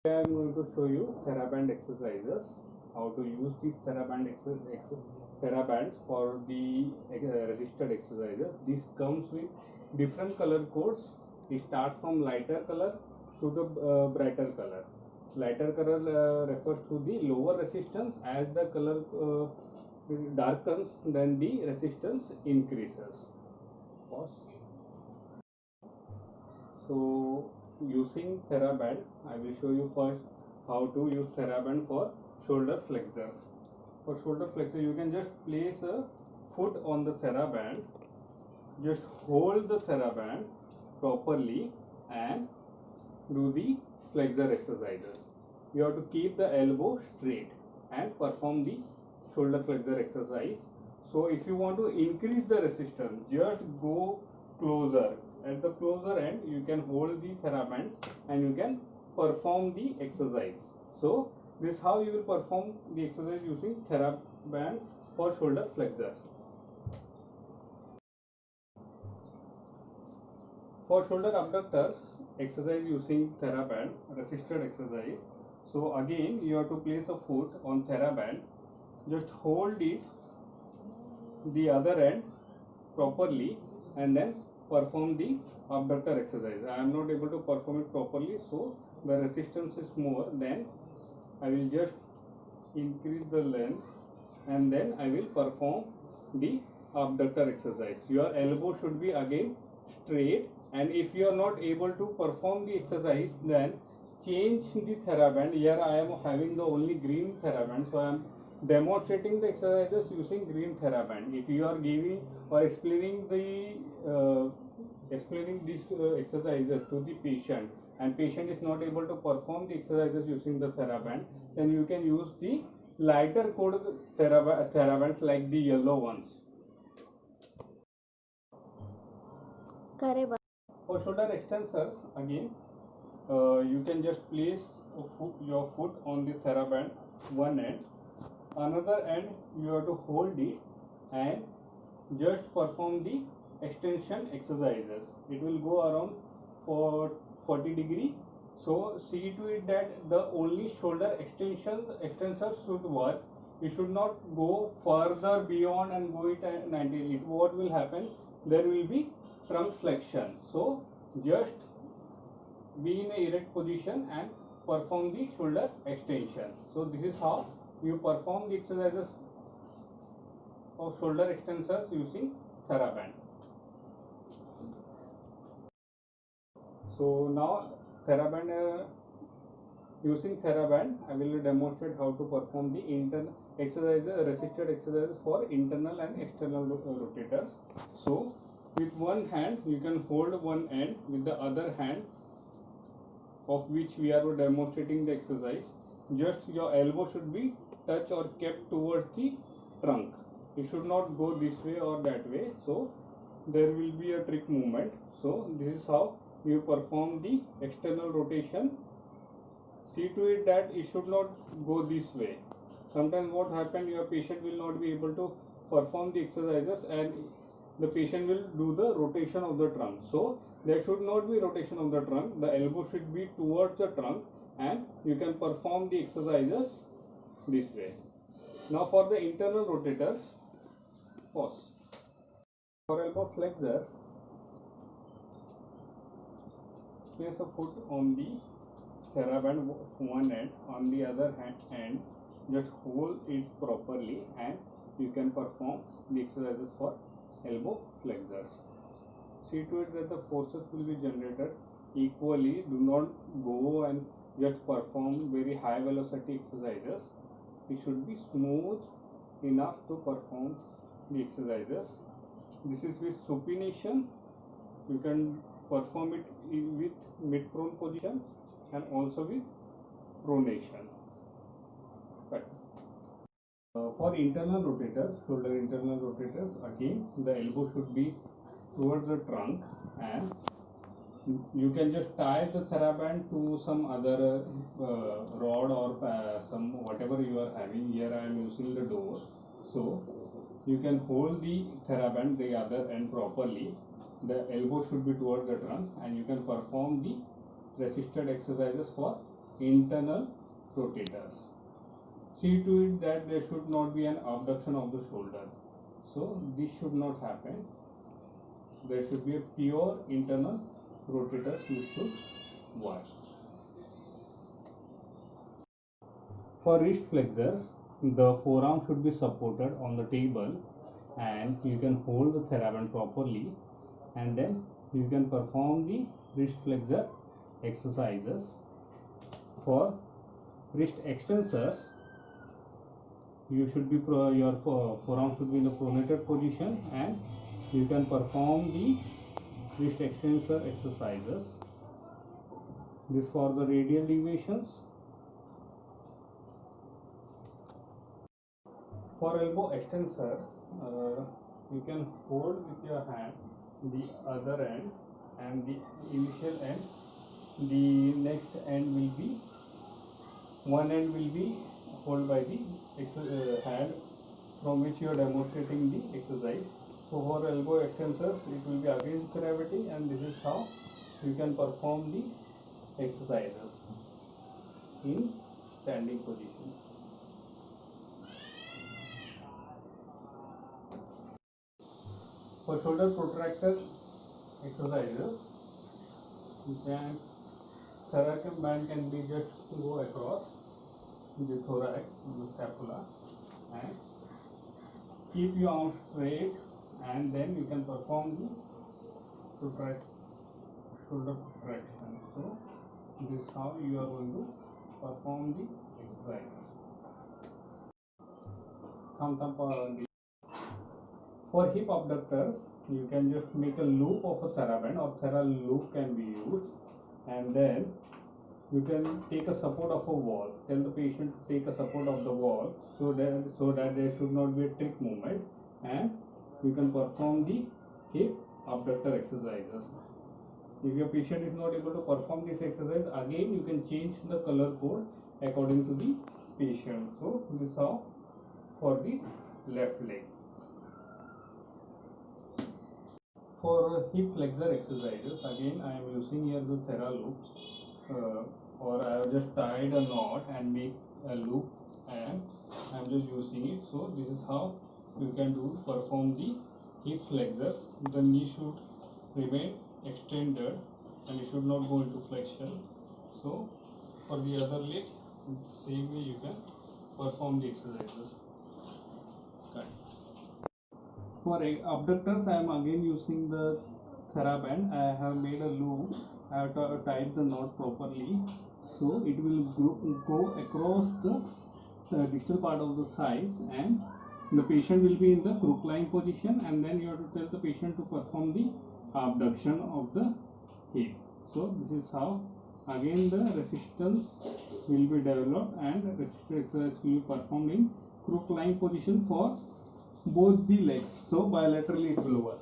Today I am going to show you TheraBand exercises, how to use these TheraBands for the resisted exercises. This comes with different color codes. It starts from lighter color to the brighter color. Lighter color refers to the lower resistance. As the color darkens, then the resistance increases. Pause. So using TheraBand, I will show you first how to use TheraBand for shoulder flexors. For shoulder flexor, you can just place a foot on the TheraBand, just hold the TheraBand properly and do the flexor exercises. You have to keep the elbow straight and perform the shoulder flexor exercise. So if you want to increase the resistance, just go closer. At the closer end, you can hold the TheraBand and you can perform the exercise. So this is how you will perform the exercise using TheraBand for shoulder flexors. For shoulder abductors, exercise using TheraBand, resisted exercise. So again, you have to place a foot on TheraBand, just hold it the other end properly and then perform the abductor exercise. I am not able to perform it properly, so the resistance is more. Then I will just increase the length and then I will perform the abductor exercise. Your elbow should be again straight, and if you are not able to perform the exercise, then change the TheraBand. Here I am having the only green TheraBand, so I am demonstrating the exercises using green TheraBand. If you are giving or explaining these exercises to the patient and patient is not able to perform the exercises using the TheraBand, then you can use the lighter code TheraBands like the yellow ones. For shoulder extensors, again, you can just place your foot on the TheraBand one end, another end you have to hold it and just perform the extension exercises. It will go around for 40 degree. So see to it that the only shoulder extensors should work. You should not go further beyond and go it at 90. What will happen? There will be trunk flexion. So just be in a erect position and perform the shoulder extension. So this is how you perform the exercises of shoulder extensors using TheraBand. So now using TheraBand, I will demonstrate how to perform the internal exercises, resisted exercises for internal and external rotators. So with one hand you can hold one end, with the other hand of which we are demonstrating the exercise, just your elbow should be touch or kept towards the trunk. It should not go this way or that way, so there will be a trick movement. So this is how you perform the external rotation. See to it that it should not go this way. Sometimes what happens, your patient will not be able to perform the exercises and the patient will do the rotation of the trunk. So there should not be rotation of the trunk. The elbow should be towards the trunk and you can perform the exercises this way. Now for the internal rotators, pause. For elbow flexors, place a foot on the TheraBand one end, on the other hand just hold it properly and you can perform the exercises for elbow flexors. See to it that the forces will be generated equally. Do not go and just perform very high velocity exercises. It should be smooth enough to perform the exercises. This is with supination. You can perform it with mid prone position and also with pronation. For internal rotators, shoulder internal rotators, again the elbow should be towards the trunk and you can just tie the TheraBand to some other rod or some whatever you are having. Here I am using the door, so you can hold the TheraBand the other end properly. The elbow should be towards the trunk and you can perform the resisted exercises for internal rotators. See to it that there should not be an abduction of the shoulder. So this should not happen. There should be a pure internal rotators you should watch. For wrist flexors, the forearm should be supported on the table and you can hold the TheraBand properly, and then you can perform the wrist flexor exercises. For wrist extensors, you should be your forearm should be in the pronated position and you can perform the wrist extensor exercises. This for the radial deviations. For elbow extensors, you can hold with your hand the other end and the initial end. The next end will be, one end will be held by the hand from which you are demonstrating the exercise. So for elbow extensors, it will be against gravity, and this is how you can perform the exercises in standing position. For shoulder protractor exercises, TheraBand can be just go across the thorax, the scapula, and keep your arm straight, and then you can perform the shoulder protraction. So this is how you are going to perform the exercises. For hip abductors, you can just make a loop of a TheraBand, or TheraLoop can be used, and then you can take a support of a wall. Tell the patient to take a support of the wall so that there should not be a trick movement, and you can perform the hip abductor exercises. If your patient is not able to perform this exercise, again you can change the color code according to the patient. So this is how for the left leg. For hip flexor exercises, again I am using here the TheraLoop, or I have just tied a knot and make a loop, and I am just using it. So this is how you can perform the hip flexors. The knee should remain extended and it should not go into flexion. So for the other leg, same way you can perform the exercises. Okay. For abductors, I am again using the TheraBand. I have made a loop. I have tied the knot properly, so it will go across the distal part of the thighs, and the patient will be in the crook-lying position, and then you have to tell the patient to perform the abduction of the hip. So this is how again the resistance will be developed, and resistance exercise will be performed in crook-lying position for both the legs. So bilaterally it will work.